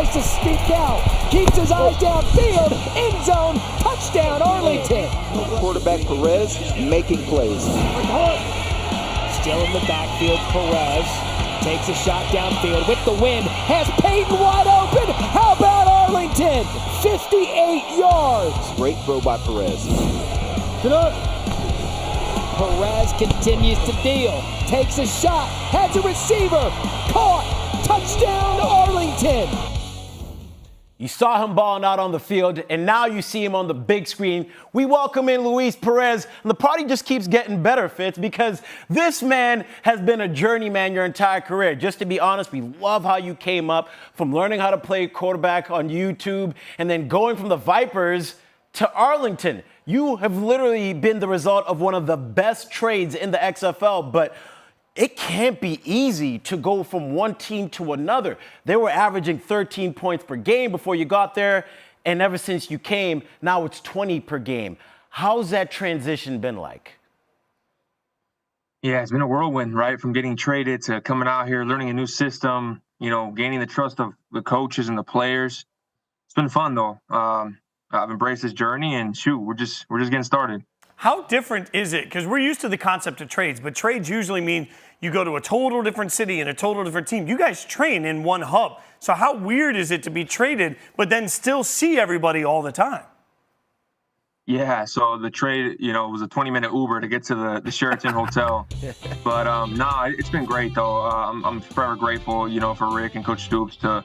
tries to sneak out. Keeps his eyes downfield. End zone. Touchdown, Arlington. Quarterback Perez making plays. Still in the backfield, Perez takes a shot downfield with the wind. Has Peyton wide open. How about Arlington? 58 yards. Great throw by Perez. Perez continues to deal. Takes a shot. Has a receiver. Caught. Touchdown, Arlington. You saw him balling out on the field, and now you see him on the big screen. We welcome in Luis Perez, and the party just keeps getting better, Fitz, because this man has been a journeyman your entire career. Just to be honest, we love how you came up from learning how to play quarterback on YouTube and then going from the Vipers to Arlington. You have literally been the result of one of the best trades in the XFL, but it can't be easy to go from one team to another. They were averaging 13 points per game before you got there, and ever since you came, now it's 20 per game. How's that transition been like? Yeah, it's been a whirlwind, right? From getting traded to coming out here, learning a new system, gaining the trust of the coaches and the players. It's been fun, though. I've embraced this journey, and we're just getting started. How different is it? Because we're used to the concept of trades, but trades usually mean you go to a total different city and a total different team. You guys train in one hub. So how weird is it to be traded, but then still see everybody all the time? Yeah, so the trade, was a 20-minute Uber to get to the Sheraton Hotel. But, it's been great, though. I'm forever grateful, for Rick and Coach Stoops to,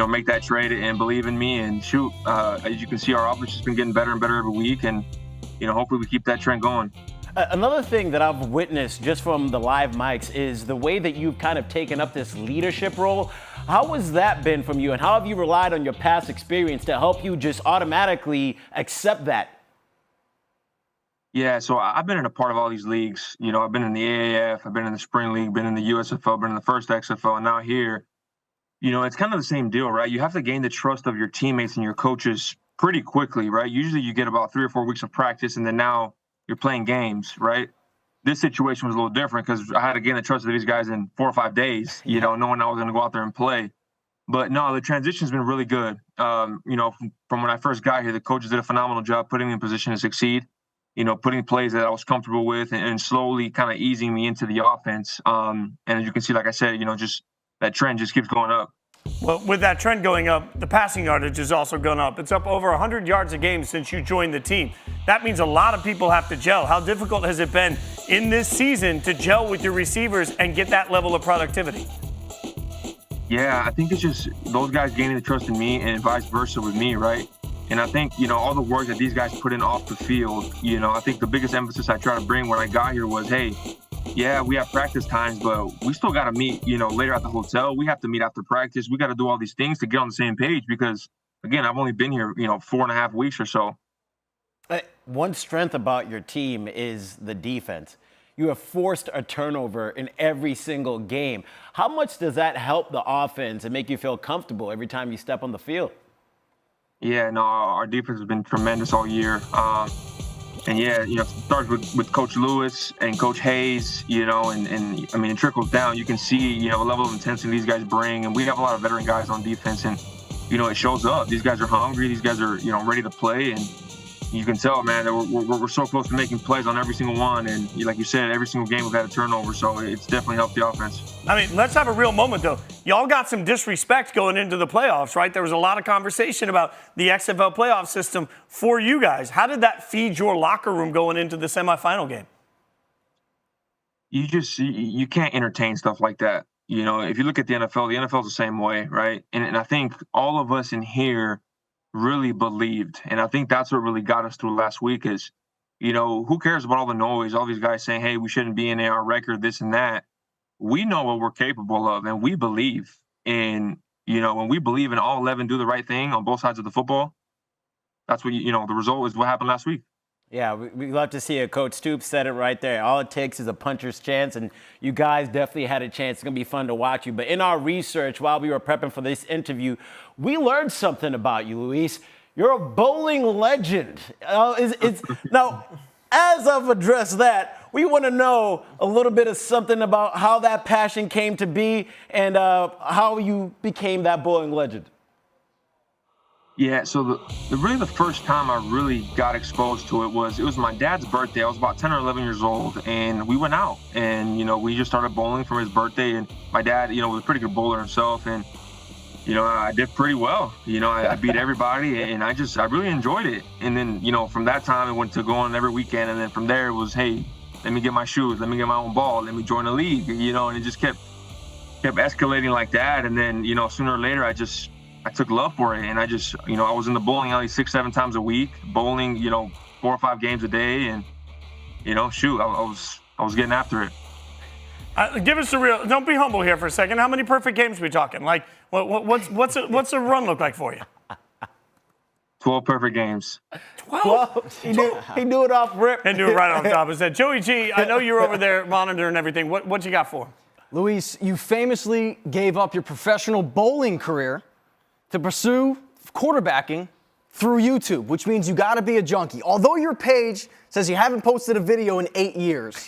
make that trade and believe in me. And as you can see, our offense has been getting better and better every week. And, hopefully we keep that trend going. Another thing that I've witnessed just from the live mics is the way that you've kind of taken up this leadership role. How has that been from you, and how have you relied on your past experience to help you just automatically accept that? Yeah, so I've been in a part of all these leagues. I've been in the AAF, I've been in the Spring League, been in the USFL, been in the first XFL, and now here. It's kind of the same deal, right? You have to gain the trust of your teammates and your coaches pretty quickly, right? Usually you get about 3 or 4 weeks of practice, and then now you're playing games, right? This situation was a little different because I had to gain the trust of these guys in 4 or 5 days, knowing I was going to go out there and play. But no, the transition's been really good. From when I first got here, the coaches did a phenomenal job putting me in position to succeed, putting plays that I was comfortable with and slowly kind of easing me into the offense. And as you can see, like I said, just that trend just keeps going up. Well, with that trend going up, the passing yardage has also gone up. It's up over 100 yards a game since you joined the team. That means a lot of people have to gel. How difficult has it been in this season to gel with your receivers and get that level of productivity? Yeah, I think it's just those guys gaining the trust in me and vice versa with me, right? And I think, all the work that these guys put in off the field, I think the biggest emphasis I try to bring when I got here was, hey, yeah, we have practice times, but we still got to meet, later at the hotel. We have to meet after practice. We got to do all these things to get on the same page because, again, I've only been here, 4.5 weeks or so. One strength about your team is the defense. You have forced a turnover in every single game. How much does that help the offense and make you feel comfortable every time you step on the field? Yeah, no, our defense has been tremendous all year. And yeah, it starts with Coach Lewis and Coach Hayes, and I mean, it trickles down. You can see, the level of intensity these guys bring. And we have a lot of veteran guys on defense and, it shows up. These guys are hungry. These guys are, ready to play. And you can tell, man, that we're so close to making plays on every single one. And like you said, every single game we've had a turnover. So it's definitely helped the offense. I mean, let's have a real moment, though. Y'all got some disrespect going into the playoffs, right? There was a lot of conversation about the XFL playoff system for you guys. How did that feed your locker room going into the semifinal game? You can't entertain stuff like that. If you look at the NFL is the same way, right? And I think all of us in here really believed. And I think that's what really got us through last week is, who cares about all the noise, all these guys saying, hey, we shouldn't be in our record, this and that. We know what we're capable of, and we believe. And, when we believe in all 11 do the right thing on both sides of the football, that's what, the result is what happened last week. Yeah, we love to see it. Coach Stoops said it right there. All it takes is a puncher's chance, and you guys definitely had a chance. It's going to be fun to watch you. But in our research, while we were prepping for this interview, we learned something about you, Luis. You're a bowling legend. Now, as I've addressed that, we want to know a little bit of something about how that passion came to be and how you became that bowling legend. Yeah, so really the first time I really got exposed to it was my dad's birthday. I was about 10 or 11 years old, and we went out, and we just started bowling for his birthday. And my dad, was a pretty good bowler himself, and I did pretty well. I beat everybody, and I really enjoyed it. And then from that time, it went to going every weekend, and then from there it was, hey, let me get my shoes, let me get my own ball, let me join a league, and it just kept escalating like that. And then sooner or later I took love for it, and I was in the bowling alley 6-7 times a week, bowling 4 or 5 games a day, and I was getting after it. Give us the real. Don't be humble here for a second. How many perfect games are we talking? Like, what's a run look like for you? 12 perfect games. 12. Well, he do it off rip. And do it right on top of his head. Joey G, I know you're over there monitoring everything. What you got for him? Luis, you famously gave up your professional bowling career to pursue quarterbacking through YouTube, which means you got to be a junkie. Although your page says you haven't posted a video in 8 years,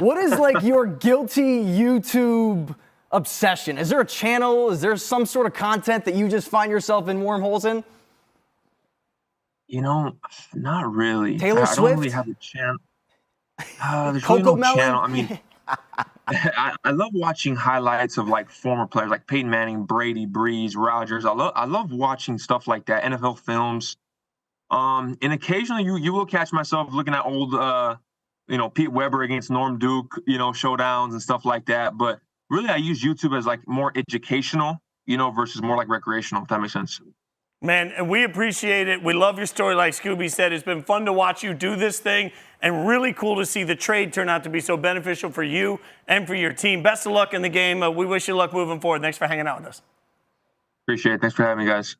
what is like your guilty YouTube obsession? Is there a channel? Is there some sort of content that you just find yourself in wormholes in? Not really. Taylor I Swift? don't really have a channel. There's really Coco no Melon? channel. I mean, I love watching highlights of like former players like Peyton Manning, Brady, Breeze, Rodgers. I love watching stuff like that, NFL films. And occasionally you will catch myself looking at old Pete Weber against Norm Duke, showdowns and stuff like that. But really I use YouTube as like more educational, versus more like recreational, if that makes sense. Man, and we appreciate it. We love your story, like Scooby said. It's been fun to watch you do this thing, and really cool to see the trade turn out to be so beneficial for you and for your team. Best of luck in the game. We wish you luck moving forward. Thanks for hanging out with us. Appreciate it. Thanks for having me, guys.